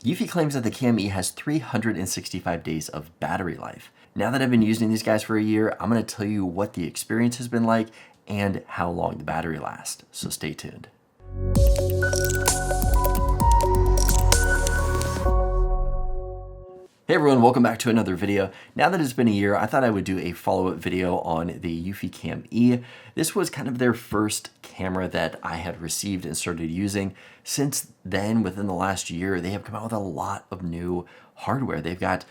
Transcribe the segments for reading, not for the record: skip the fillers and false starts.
Eufy claims that the Cam E has 365 days of battery life. Now that I've been using these guys for a year, I'm going to tell you what the experience has been like and how long the battery lasts, so stay tuned. Hey everyone, welcome back to another video. Now that it's been a year, I thought I would do a follow-up video on the Eufycam E. This was kind of their first camera that I had received and started using. Since then, within the last year, they have come out with a lot of new hardware. They've got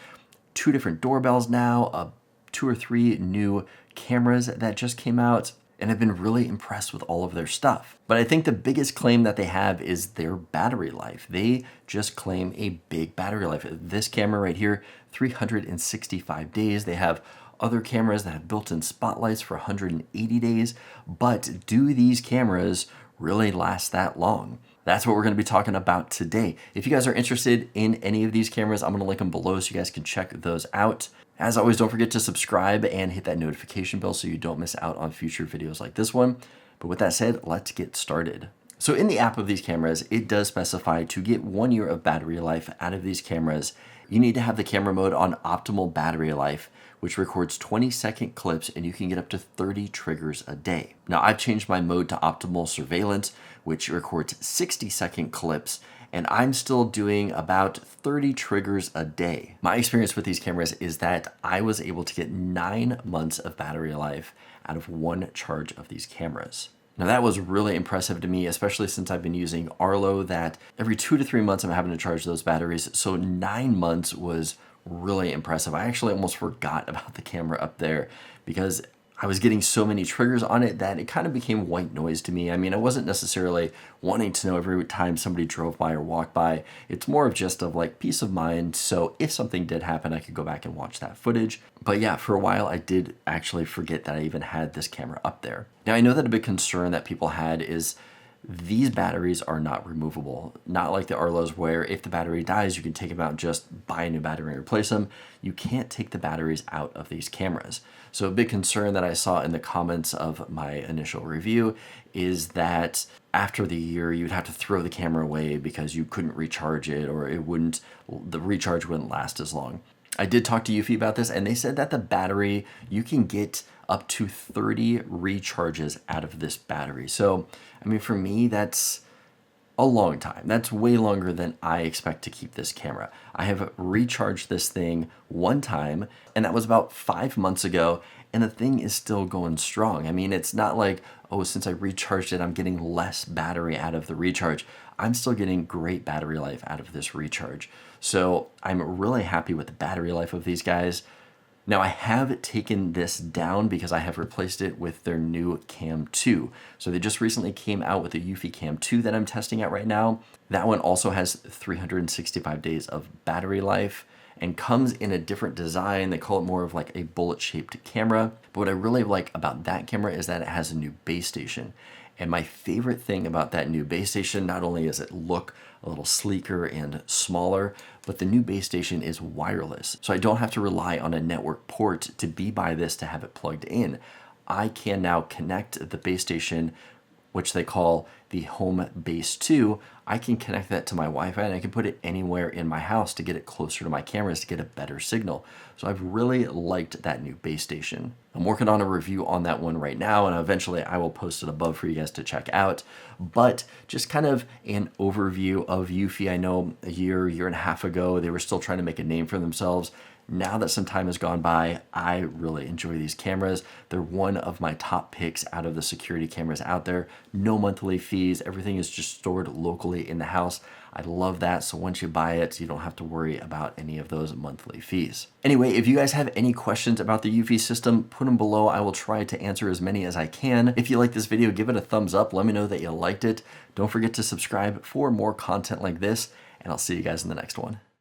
2 different doorbells now, 2 or 3 new cameras that just came out, and I've been really impressed with all of their stuff. But I think the biggest claim that they have is their battery life. They just claim a big battery life. This camera right here, 365 days. They have other cameras that have built-in spotlights for 180 days, but do these cameras really last that long? That's what we're going to be talking about today. If you guys are interested in any of these cameras, I'm going to link them below so you guys can check those out. As always, don't forget to subscribe and hit that notification bell so you don't miss out on future videos like this one. But with that said, let's get started. So in the app of these cameras, it does specify to get 1 year of battery life out of these cameras, you need to have the camera mode on optimal battery life, which records 20-second clips, and you can get up to 30 triggers a day. Now, I've changed my mode to optimal surveillance, which records 60-second clips, and I'm still doing about 30 triggers a day. My experience with these cameras is that I was able to get 9 months of battery life out of 1 charge of these cameras. Now that was really impressive to me, especially since I've been using Arlo, that every 2 to 3 months I'm having to charge those batteries. So 9 months was really impressive. I actually almost forgot about the camera up there because I was getting so many triggers on it that it kind of became white noise to me. I mean, I wasn't necessarily wanting to know every time somebody drove by or walked by. It's more of just of like peace of mind. So if something did happen, I could go back and watch that footage. But yeah, for a while, I did actually forget that I even had this camera up there. Now, I know that a big concern that people had is these batteries are not removable. Not like the Arlos where if the battery dies, you can take them out and just buy a new battery and replace them. You can't take the batteries out of these cameras. So a big concern that I saw in the comments of my initial review is that after the year, you'd have to throw the camera away because you couldn't recharge it, or the recharge wouldn't last as long. I did talk to Eufy about this, and they said that the battery, you can get up to 30 recharges out of this battery. So, I mean, for me, that's a long time. That's way longer than I expect to keep this camera. I have recharged this thing 1 time, and that was about 5 months ago, and the thing is still going strong. I mean, it's not like, oh, since I recharged it, I'm getting less battery out of the recharge. I'm still getting great battery life out of this recharge. So I'm really happy with the battery life of these guys. Now, I have taken this down because I have replaced it with their new Cam 2. So they just recently came out with a Eufycam 2 that I'm testing out right now. That one also has 365 days of battery life and comes in a different design. They call it more of like a bullet-shaped camera. But what I really like about that camera is that it has a new base station. And my favorite thing about that new base station, not only does it look a little sleeker and smaller, but the new base station is wireless. So I don't have to rely on a network port to be by this to have it plugged in. I can now connect the base station, which they call the Home Base 2. I can connect that to my Wi-Fi and I can put it anywhere in my house to get it closer to my cameras to get a better signal. So I've really liked that new base station. I'm working on a review on that one right now, and eventually I will post it above for you guys to check out. But just kind of an overview of Eufy. I know a year and a half ago, they were still trying to make a name for themselves. Now that some time has gone by, I really enjoy these cameras. They're one of my top picks out of the security cameras out there. No monthly fees. Everything is just stored locally in the house. I love that. So once you buy it, you don't have to worry about any of those monthly fees. Anyway, if you guys have any questions about the Eufy system, put them below. I will try to answer as many as I can. If you like this video, give it a thumbs up. Let me know that you liked it. Don't forget to subscribe for more content like this, and I'll see you guys in the next one.